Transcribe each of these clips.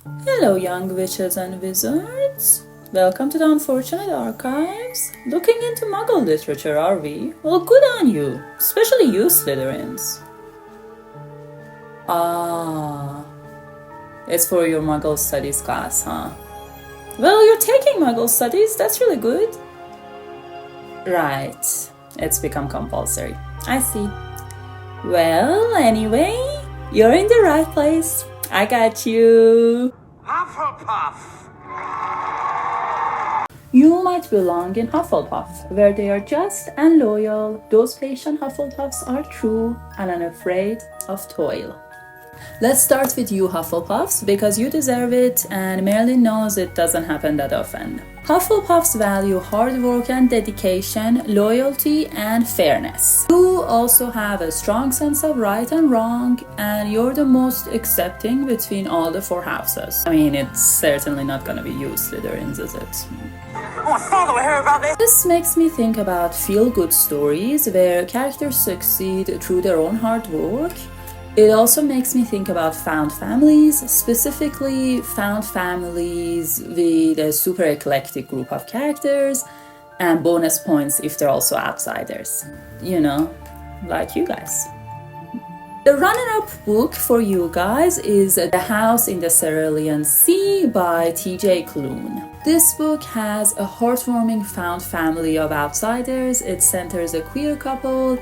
Hello, young witches and wizards. Welcome to the Unfortunate Archives. Looking into muggle literature, are we? Well, good on you, especially you Slytherins. Ah, it's for your muggle studies class, huh? Well, you're taking muggle studies, that's really good. Right, it's become compulsory. I see. Well, anyway, you're in the right place. I got you. Hufflepuff! You might belong in Hufflepuff, where they are just and loyal. Those patient Hufflepuffs are true and unafraid of toil. Let's start with you Hufflepuffs, because you deserve it and Merlin knows it doesn't happen that often. Hufflepuffs value hard work and dedication, loyalty and fairness. You also have a strong sense of right and wrong, and you're the most accepting between all the four houses. I mean, it's certainly not gonna be you Slytherins, is it? Oh, my father will hear about this! This makes me think about feel-good stories where characters succeed through their own hard work. It also makes me think about found families, specifically found families with a super eclectic group of characters, and bonus points if they're also outsiders. You know, like you guys. The runner-up book for you guys is The House in the Cerulean Sea by T.J. Klune. This book has a heartwarming found family of outsiders. It centers a queer couple,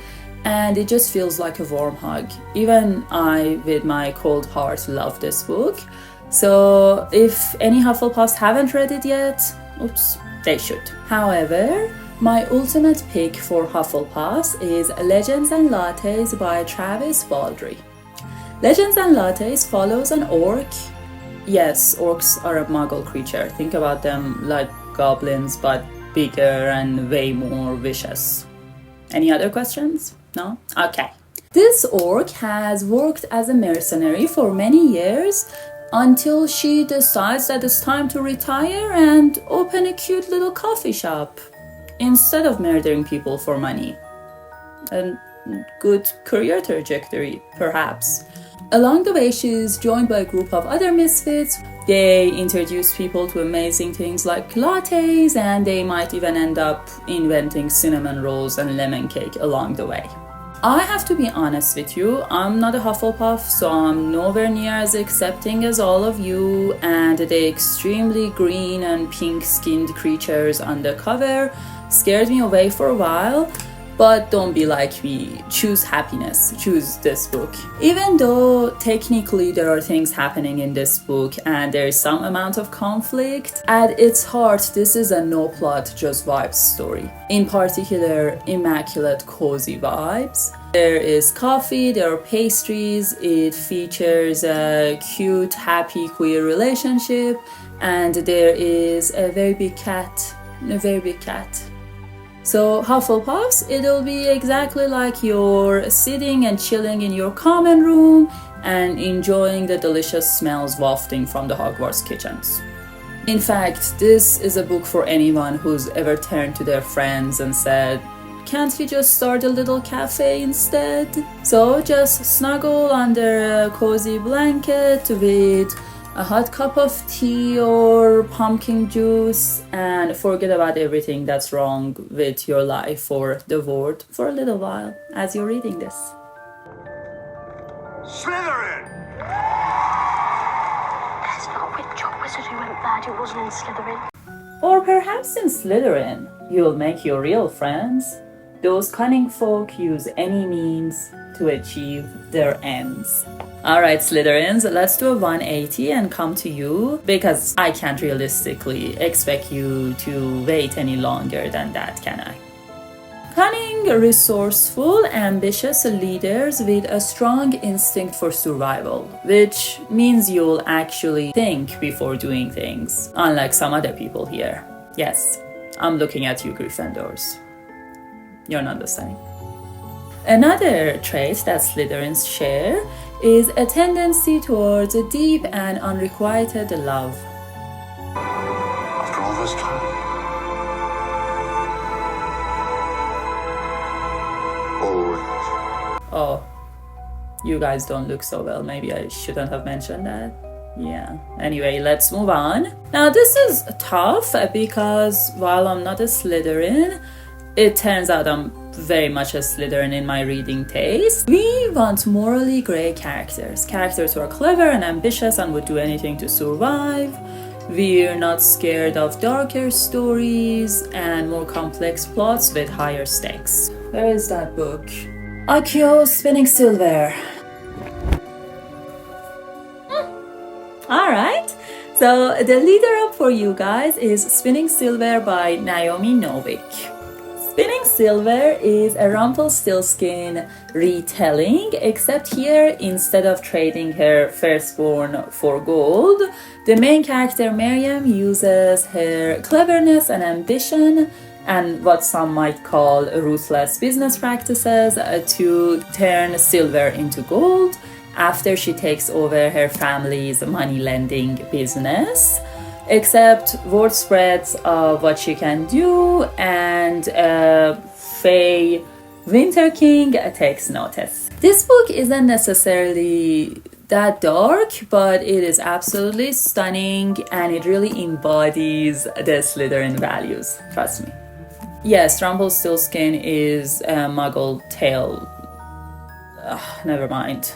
and it just feels like a warm hug. Even I, with my cold heart, love this book. So if any Hufflepuffs haven't read it yet, oops, they should. However, my ultimate pick for Hufflepuffs is Legends and Lattes by Travis Baldry. Legends and Lattes follows an orc. Yes, orcs are a muggle creature. Think about them like goblins, but bigger and way more vicious. Any other questions? No? Okay. This orc has worked as a mercenary for many years until she decides that it's time to retire and open a cute little coffee shop instead of murdering people for money. A good career trajectory, perhaps. Along the way, she's joined by a group of other misfits. They introduce people to amazing things like lattes, and they might even end up inventing cinnamon rolls and lemon cake along the way. I have to be honest with you, I'm not a Hufflepuff, so I'm nowhere near as accepting as all of you, and the extremely green and pink-skinned creatures on the cover scared me away for a while. But don't be like me, choose happiness, choose this book. Even though technically there are things happening in this book and there is some amount of conflict, at its heart this is a no plot, just vibes story. In particular, immaculate cozy vibes. There is coffee, there are pastries, it features a cute, happy queer relationship, and there is a very big cat. So Hufflepuffs, it'll be exactly like you're sitting and chilling in your common room and enjoying the delicious smells wafting from the Hogwarts kitchens. In fact, this is a book for anyone who's ever turned to their friends and said, "Can't we just start a little cafe instead?" So just snuggle under a cozy blanket with a hot cup of tea or pumpkin juice and forget about everything that's wrong with your life or the world for a little while as you're reading this. Slytherin! There's not a witch or wizard who went bad who wasn't in Slytherin. Or perhaps in Slytherin, you'll make your real friends. Those cunning folk use any means to achieve their ends. Alright Slytherins, let's do a 180 and come to you, because I can't realistically expect you to wait any longer than that, can I? Cunning, resourceful, ambitious leaders with a strong instinct for survival, which means you'll actually think before doing things, unlike some other people here. Yes, I'm looking at you Gryffindors. You're not the same. Another trait that Slytherins share is a tendency towards a deep and unrequited love. After all this time. Always. Oh, you guys don't look so well. Maybe I shouldn't have mentioned that. Yeah, anyway, let's move on. Now, this is tough because while I'm not a Slytherin, it turns out I'm very much a Slytherin in my reading taste. We want morally grey characters. Characters who are clever and ambitious and would do anything to survive. We're not scared of darker stories and more complex plots with higher stakes. Where is that book? Akio Spinning Silver. Alright, so the leader up for you guys is Spinning Silver by Naomi Novik. Spinning Silver is a Rumpelstiltskin retelling, except here, instead of trading her firstborn for gold, the main character Miriam uses her cleverness and ambition and what some might call ruthless business practices to turn silver into gold after she takes over her family's money lending business. Except word spreads of what she can do, and Faye Winter King takes notice. This book isn't necessarily that dark, but it is absolutely stunning and it really embodies the Slytherin values. Trust me. Yes, Rumpelstiltskin is a muggle tale. Never mind.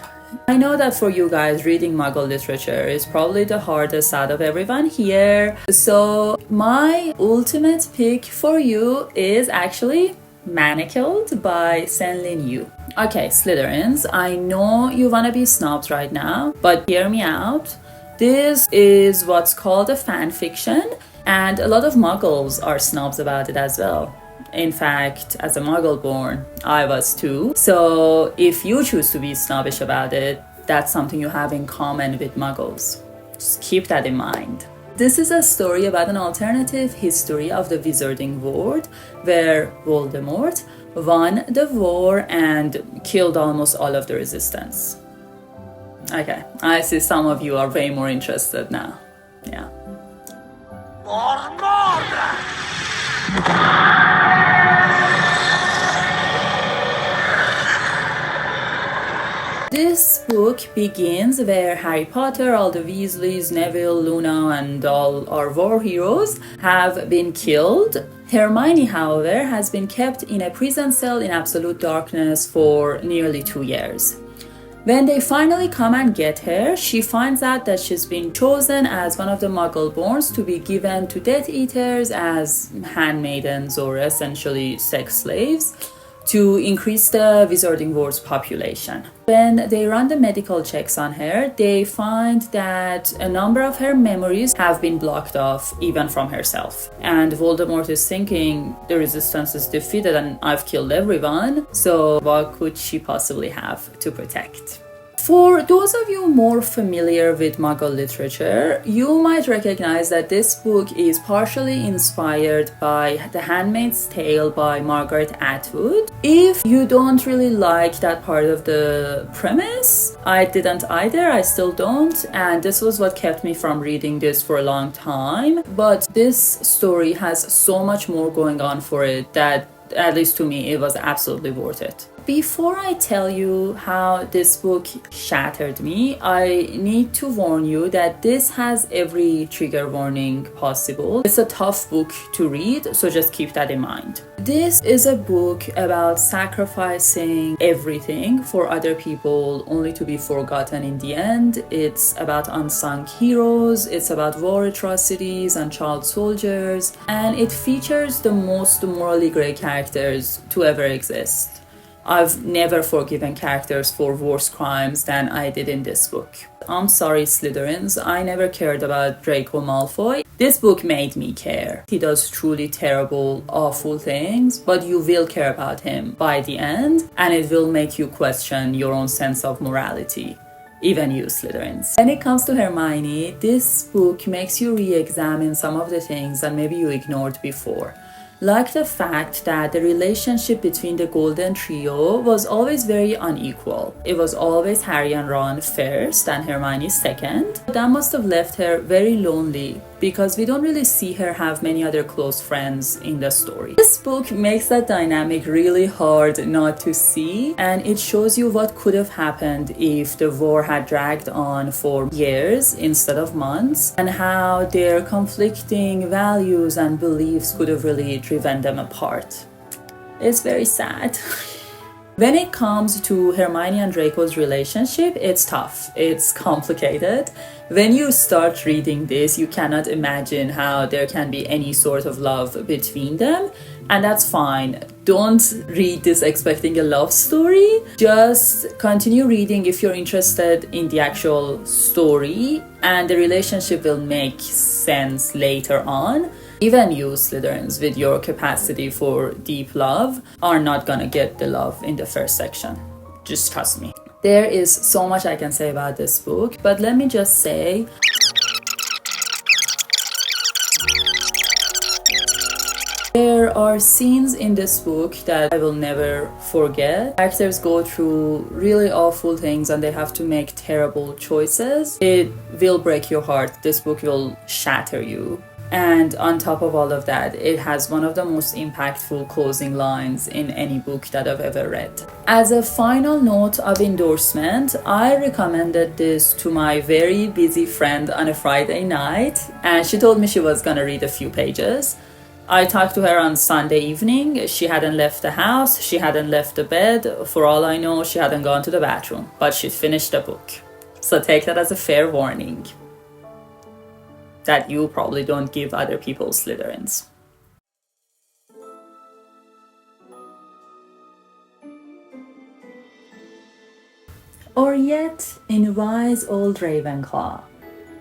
I know that for you guys, reading muggle literature is probably the hardest out of everyone here. So my ultimate pick for you is actually Manacled by Senlin Yu. Okay, Slytherins, I know you wanna be snobs right now, but hear me out. This is what's called a fan fiction, and a lot of muggles are snobs about it as well. In fact, as a muggle born, I was too. So if you choose to be snobbish about it, that's something you have in common with muggles. Just keep that in mind. This is a story about an alternative history of the Wizarding World, where Voldemort won the war and killed almost all of the resistance. Okay, I see some of you are way more interested now. Yeah. This book begins where Harry Potter, all the Weasleys, Neville, Luna, and all our war heroes have been killed. Hermione, however, has been kept in a prison cell in absolute darkness for nearly 2 years. When they finally come and get her, she finds out that she's been chosen as one of the Muggle-borns to be given to Death Eaters as handmaidens or essentially sex slaves, to increase the Wizarding World's population. When they run the medical checks on her, they find that a number of her memories have been blocked off, even from herself. And Voldemort is thinking, the resistance is defeated and I've killed everyone, so what could she possibly have to protect? For those of you more familiar with Muggle literature, you might recognize that this book is partially inspired by The Handmaid's Tale by Margaret Atwood. If you don't really like that part of the premise, I didn't either, I still don't, and this was what kept me from reading this for a long time. But this story has so much more going on for it that, at least to me, it was absolutely worth it. Before I tell you how this book shattered me, I need to warn you that this has every trigger warning possible. It's a tough book to read, so just keep that in mind. This is a book about sacrificing everything for other people only to be forgotten in the end. It's about unsung heroes, it's about war atrocities and child soldiers, and it features the most morally grey characters to ever exist. I've never forgiven characters for worse crimes than I did in this book. I'm sorry, Slytherins, I never cared about Draco Malfoy. This book made me care. He does truly terrible, awful things, but you will care about him by the end, and it will make you question your own sense of morality. Even you, Slytherins. When it comes to Hermione, this book makes you re-examine some of the things that maybe you ignored before. Like the fact that the relationship between the Golden Trio was always very unequal. It was always Harry and Ron first and Hermione second. That must have left her very lonely because we don't really see her have many other close friends in the story. This book makes that dynamic really hard not to see, and it shows you what could have happened if the war had dragged on for years instead of months, and how their conflicting values and beliefs could have really driven them apart. It's very sad. When it comes to Hermione and Draco's relationship, it's tough, it's complicated. When you start reading this, you cannot imagine how there can be any sort of love between them, and that's fine. Don't read this expecting a love story. Just continue reading if you're interested in the actual story, and the relationship will make sense later on. Even you, Slytherins, with your capacity for deep love, are not gonna get the love in the first section. Just trust me. There is so much I can say about this book, but let me just say, there are scenes in this book that I will never forget. Characters go through really awful things and they have to make terrible choices. It will break your heart. This book will shatter you. And on top of all of that, it has one of the most impactful closing lines in any book that I've ever read. As a final note of endorsement, I recommended this to my very busy friend on a Friday night, and she told me she was gonna read a few pages. I talked to her on Sunday evening. She hadn't left the house, she hadn't left the bed. For all I know, she hadn't gone to the bathroom, but she'd finished the book. So take that as a fair warning that you probably don't give other people Slytherins. Or yet, in wise old Ravenclaw,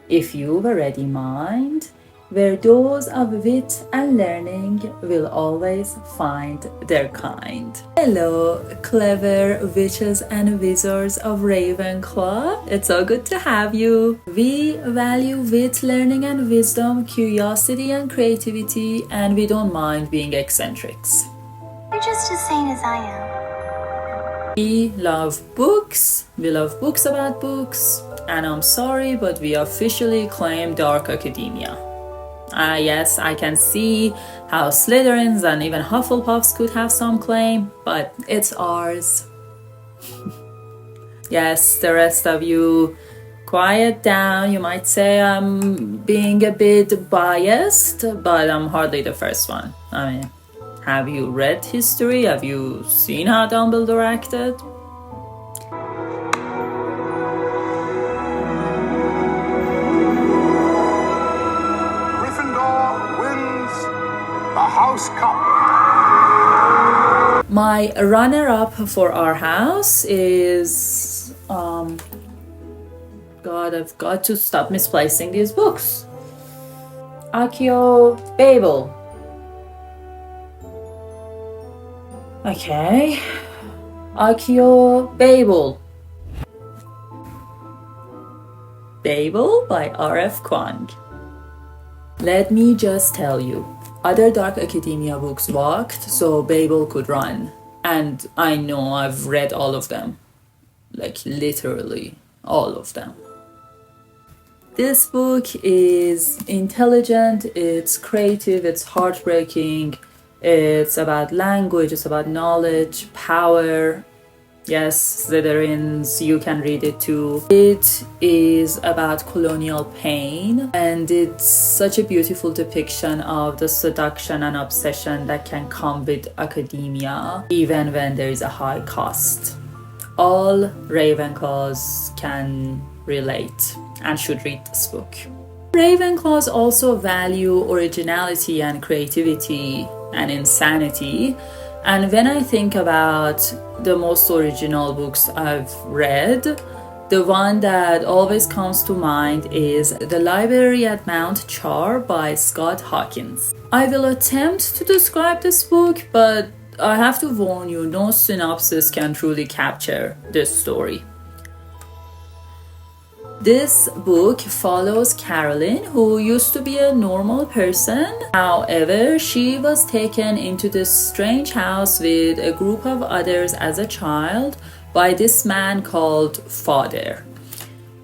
if you've a ready mind, where those of wit and learning will always find their kind. Hello, clever witches and wizards of Ravenclaw. It's so good to have you. We value wit, learning and wisdom, curiosity and creativity, and we don't mind being eccentrics. You're just as sane as I am. We love books, we love books about books, and I'm sorry, but we officially claim dark academia. Yes, I can see how Slytherins and even Hufflepuffs could have some claim, but it's ours. Yes, the rest of you, quiet down. You might say I'm being a bit biased, but I'm hardly the first one. I mean, have you read history? Have you seen how Dumbledore acted? House Cup. My runner-up for our house is God, I've got to stop misplacing these books. Accio Babel. Okay. Accio Babel. Babel by R.F. Kuang. Let me just tell you, other Dark Academia books walked, so Babel could run. And I know I've read all of them. Like, literally, all of them. This book is intelligent, it's creative, it's heartbreaking, it's about language, it's about knowledge, power. Yes, Slytherins, you can read it too. It is about colonial pain, and it's such a beautiful depiction of the seduction and obsession that can come with academia, even when there is a high cost. All Ravenclaws can relate and should read this book. Ravenclaws also value originality and creativity and insanity. And when I think about the most original books I've read, the one that always comes to mind is The Library at Mount Char by Scott Hawkins. I will attempt to describe this book, but I have to warn you, no synopsis can truly capture this story. This book follows Caroline, who used to be a normal person. However, she was taken into this strange house with a group of others as a child by this man called Father.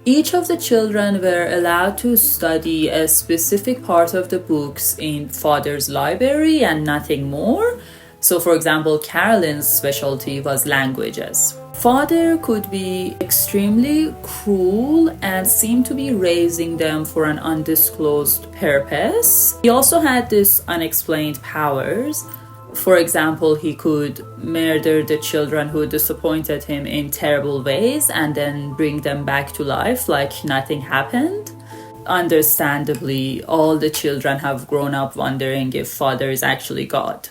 Each of the children were allowed to study a specific part of the books in father's library and nothing more. So, for example, Carolyn's specialty was languages. Father could be extremely cruel and seemed to be raising them for an undisclosed purpose. He also had these unexplained powers. For example, he could murder the children who disappointed him in terrible ways and then bring them back to life like nothing happened. Understandably, all the children have grown up wondering if Father is actually God.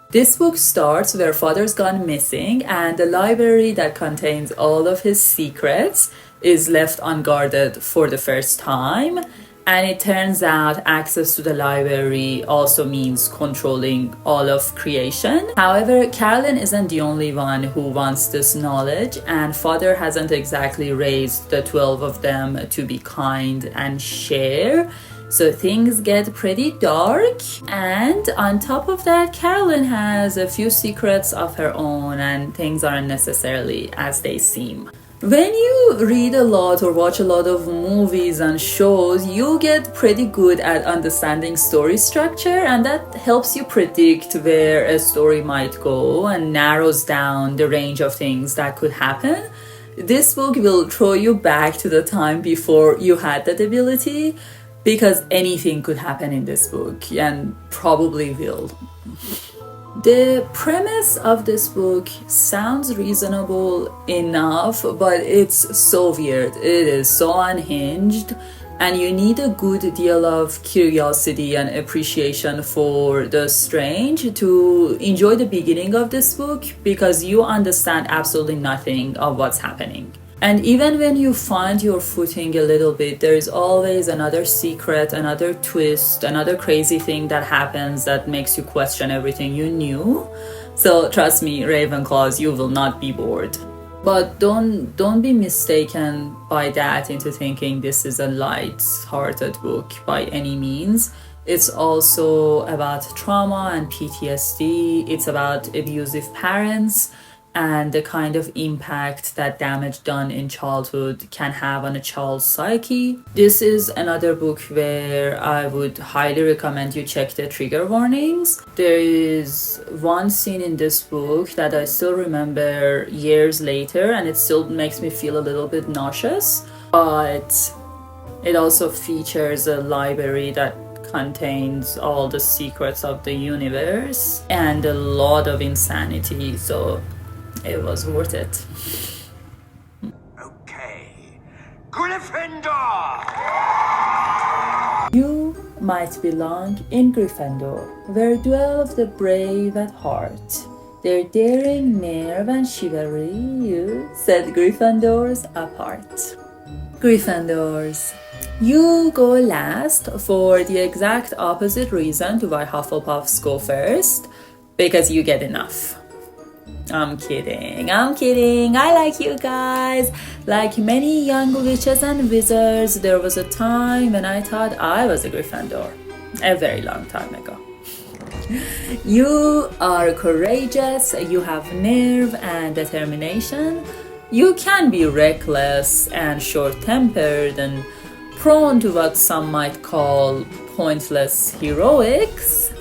This book starts where Father's gone missing and the library that contains all of his secrets is left unguarded for the first time. And it turns out access to the library also means controlling all of creation. However, Carolyn isn't the only one who wants this knowledge, and Father hasn't exactly raised the 12 of them to be kind and share. So things get pretty dark, and on top of that, Carolyn has a few secrets of her own and things aren't necessarily as they seem. When you read a lot or watch a lot of movies and shows, you get pretty good at understanding story structure, and that helps you predict where a story might go and narrows down the range of things that could happen. This book will throw you back to the time before you had that ability, because anything could happen in this book and probably will. The premise of this book sounds reasonable enough, but it's so weird. It is so unhinged, and you need a good deal of curiosity and appreciation for the strange to enjoy the beginning of this book, because you understand absolutely nothing of what's happening. And even when you find your footing a little bit, there is always another secret, another twist, another crazy thing that happens that makes you question everything you knew. So trust me, Ravenclaws, you will not be bored. But don't be mistaken by that into thinking this is a light-hearted book by any means. It's also about trauma and PTSD. It's about abusive parents and the kind of impact that damage done in childhood can have on a child's psyche. This is another book where I would highly recommend you check the trigger warnings. There is one scene in this book that I still remember years later, and it still makes me feel a little bit nauseous, but it also features a library that contains all the secrets of the universe and a lot of insanity, so it was worth it. Okay. Gryffindor! You might belong in Gryffindor, where dwell the brave at heart. Their daring nerve and chivalry you set Gryffindors apart. Gryffindors. You go last for the exact opposite reason to why Hufflepuffs go first, because you get enough. I'm kidding. I like you guys. Like many young witches and wizards, there was a time when I thought I was a Gryffindor. A very long time ago. You are courageous, you have nerve and determination. You can be reckless and short-tempered and prone to what some might call pointless heroics.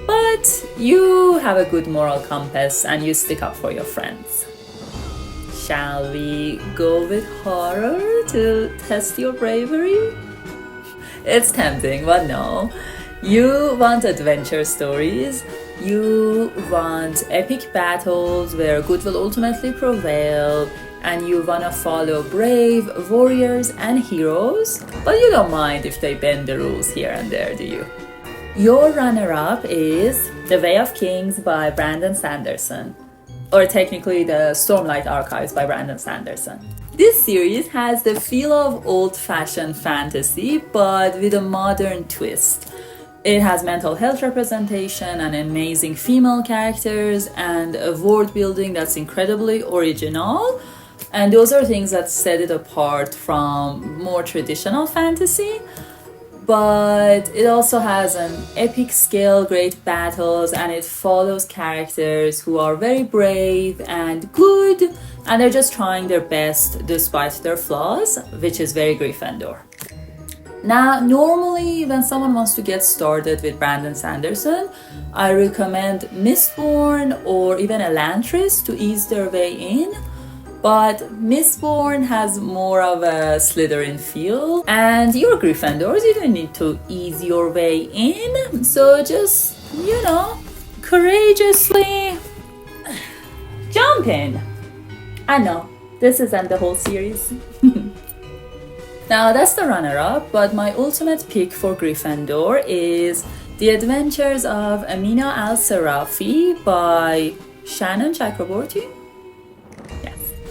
But you have a good moral compass and you stick up for your friends. Shall we go with horror to test your bravery? It's tempting, but no. You want adventure stories. You want epic battles where good will ultimately prevail. And you want to follow brave warriors and heroes. But you don't mind if they bend the rules here and there, do you? Your runner-up is The Way of Kings by Brandon Sanderson, or technically the Stormlight Archives by Brandon Sanderson. This series has the feel of old-fashioned fantasy, but with a modern twist. It has mental health representation and amazing female characters and a world building that's incredibly original. And those are things that set it apart from more traditional fantasy. But it also has an epic scale, great battles, and it follows characters who are very brave and good and they're just trying their best despite their flaws, which is very Gryffindor. Now, normally when someone wants to get started with Brandon Sanderson, I recommend Mistborn or even Elantris to ease their way in. But Mistborn has more of a Slytherin feel, and you're Gryffindors, you don't need to ease your way in, so just, courageously jump in. I know, this isn't the whole series. Now that's the runner-up, but my ultimate pick for Gryffindor is The Adventures of Amina Al-Sarafi by Shannon Chakraborty.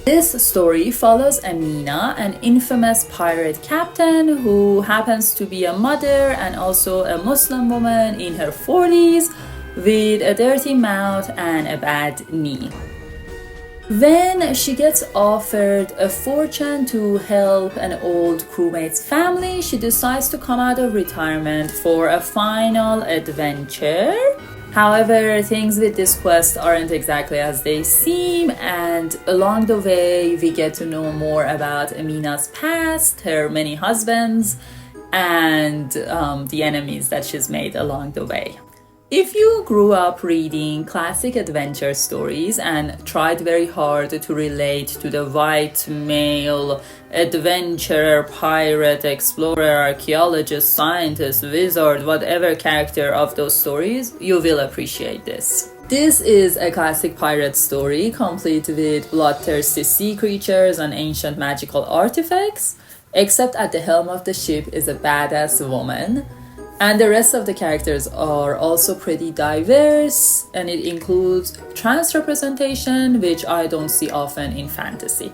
This story follows Amina, an infamous pirate captain who happens to be a mother and also a Muslim woman in her 40s with a dirty mouth and a bad knee. When she gets offered a fortune to help an old crewmate's family, she decides to come out of retirement for a final adventure. However, things with this quest aren't exactly as they seem, and along the way we get to know more about Amina's past, her many husbands, and the enemies that she's made along the way. If you grew up reading classic adventure stories and tried very hard to relate to the white male adventurer, pirate, explorer, archaeologist, scientist, wizard, whatever character of those stories, you will appreciate this. This is a classic pirate story, complete with bloodthirsty sea creatures and ancient magical artifacts, except at the helm of the ship is a badass woman. And the rest of the characters are also pretty diverse, and it includes trans representation, which I don't see often in fantasy.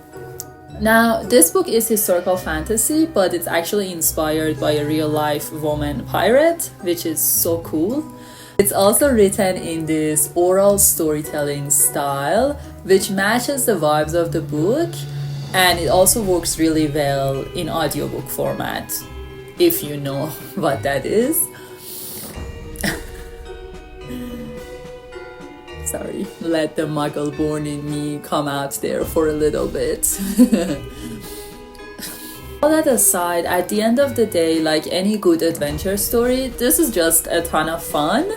Now, this book is historical fantasy, but it's actually inspired by a real-life woman pirate, which is so cool. It's also written in this oral storytelling style, which matches the vibes of the book, and it also works really well in audiobook format, if you know what that is. Sorry, let the muggle born in me come out there for a little bit. All that aside, at the end of the day, like any good adventure story, this is just a ton of fun.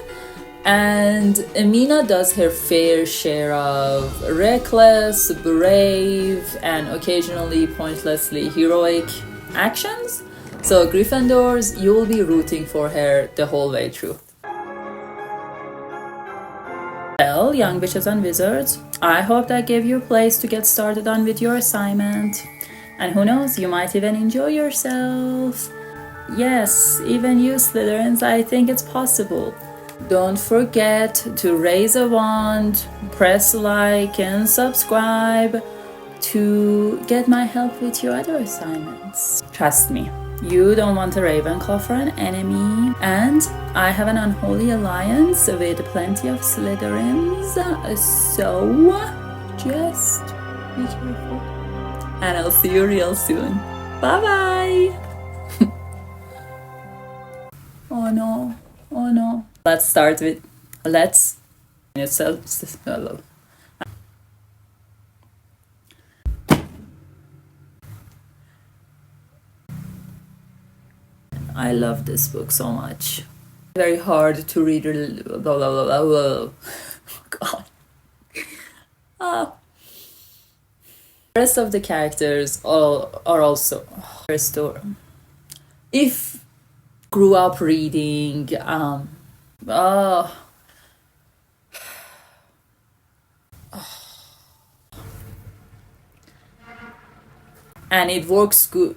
And Amina does her fair share of reckless, brave, and occasionally pointlessly heroic actions. So Gryffindors, you will be rooting for her the whole way through. Well, young witches and wizards, I hope that gave you a place to get started on with your assignment. And who knows, you might even enjoy yourself. Yes, even you Slytherins, I think it's possible. Don't forget to raise a wand, press like and subscribe to get my help with your other assignments. Trust me, you don't want a Ravenclaw for an enemy, and I have an unholy alliance with plenty of Slytherins, so just be careful. And I'll see you real soon. Bye bye! Oh no, oh no. Let's start with, I love this book so much. Very hard to read. Blah, blah, blah, blah, blah. God. The rest of the characters are also restored. If grew up reading, and it works good.